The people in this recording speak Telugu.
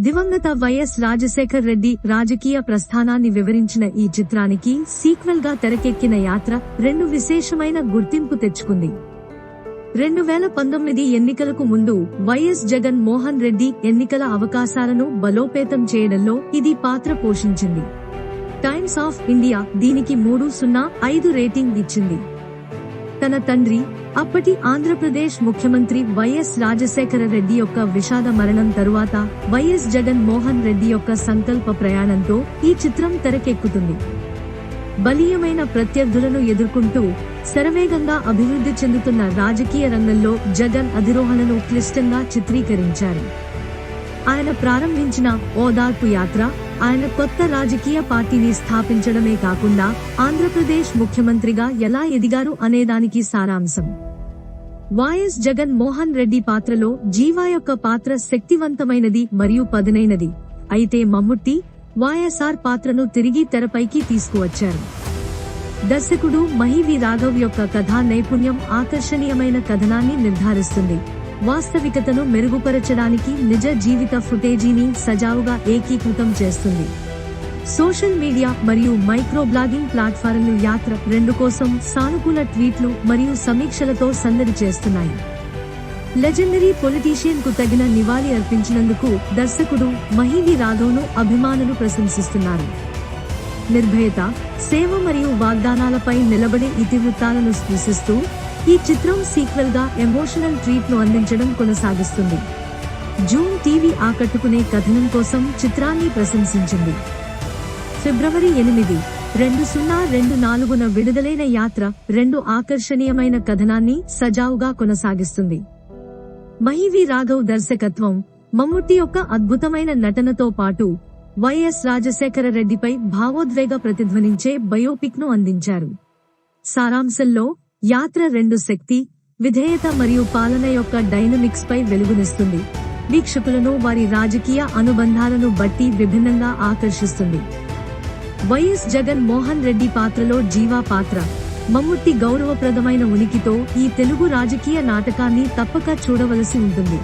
దివంగత వైఎస్ రాజశేఖర్ రెడ్డి రాజకీయ ప్రస్థానాన్ని వివరించిన ఈ చిత్రానికి సీక్వెల్ గా తెరకెక్కిన యాత్ర 2 విశేషమైన గుర్తింపు తెచ్చుకుంది. 2019 ఎన్నికలకు ముందు వైఎస్ జగన్ మోహన్ రెడ్డి ఎన్నికల అవకాశాలను బలోపేతం చేయడంలో ఇది పాత్ర పోషించింది. టైమ్స్ ఆఫ్ ఇండియా దీనికి 3.05 రేటింగ్ ఇచ్చింది. తన తండ్రి, అప్పటి ఆంధ్రప్రదేశ్ ముఖ్యమంత్రి వైఎస్ రాజశేఖర రెడ్డి యొక్క విషాద మరణం తరువాత వైఎస్ జగన్ మోహన్ రెడ్డి యొక్క సంకల్ప ప్రయాణంతో ఈ చిత్రం తెరకెక్కుతుంది. బలీయమైన ప్రత్యర్థులను ఎదుర్కొంటూ శరవేగంగా అభివృద్ధి చెందుతున్న రాజకీయ రంగంలో జగన్ అధిరోహణను క్లిష్టంగా చిత్రీకరించారు. ఆయన ప్రారంభించిన ఓదార్పు యాత్ర ఆయన కొత్త రాజకీయ పార్టీని స్థాపించడమే కాకుండా ఆంధ్రప్రదేశ్ ముఖ్యమంత్రిగా ఎలా ఎదిగారు అనేదానికి సారాంశం. వైఎస్ జగన్ మోహన్ రెడ్డి పాత్రలో జీవా యొక్క పాత్ర శక్తివంతమైనది మరియు పదునైనది. అయితే మమ్ముట్టి వైఎస్ఆర్ పాత్రను తిరిగి తెరపైకి తీసుకువచ్చారు. దర్శకుడు మహి రాఘవ్ యొక్క కథా నైపుణ్యం ఆకర్షణీయమైన కథనాన్ని నిర్ధారిస్తుంది. వాస్తవికతను మెరుగుపరచడానికి నిజ జీవిత ఫుటేజీని సజావుగా ఏకీకృతం చేస్తుంది. సోషల్ మీడియా మరియు మైక్రో బ్లాగింగ్ ప్లాట్ఫారంలు యాత్ర 2 కోసం సానుకూల ట్వీట్లు మరియు సమీక్షలతో సందడి చేస్తున్నాయి. లెజెండరీ పొలిటీషియన్ కు తగిన నివాళి అర్పించినందుకు దర్శకుడు మహి రాఘవ్ను అభిమానులు ప్రశంసిస్తున్నారు. నిర్భయత, సేవ మరియు వాగ్దానాలపై నిలబడే ఇతివృత్తాలను స్పృశిస్తూ ఈ చిత్రం సీక్వెల్ గా ఎమోషనల్ ట్రీట్ ను అందించడం కొనసాగిస్తుంది. జూన్ టీవీ ఆకట్టుకునే కథనం కోసం చిత్రాన్ని ప్రశంసించింది. ఫిబ్రవరి 8, 2024న విడుదలైన యాత్ర 2 ఆకర్షణీయమైన కథనాన్ని సజావుగా కొనసాగిస్తుంది. మహి రాఘవ్ దర్శకత్వం, మమ్ముట్టి యొక్క అద్భుతమైన నటనతో పాటు వైఎస్ రాజశేఖర రెడ్డిపై భావోద్వేగ ప్రతిధ్వనించే బయోపిక్ ను అందించారు. సారాంశంలో యాత్ర 2 శక్తి, విధేయత మరియు పాలన యొక్క డైనమిక్స్ పై వెలుగునిస్తుంది. వీక్షకులను వారి రాజకీయ అనుబంధాలను బట్టి విభిన్నంగా ఆకర్షిస్తుంది. వైఎస్ జగన్ మోహన్ రెడ్డి పాత్రలో జీవా పాత్ర, మమ్ముట్టి గౌరవప్రదమైన ఉనికితో ఈ తెలుగు రాజకీయ నాటకాన్ని తప్పక చూడవలసి ఉంటుంది.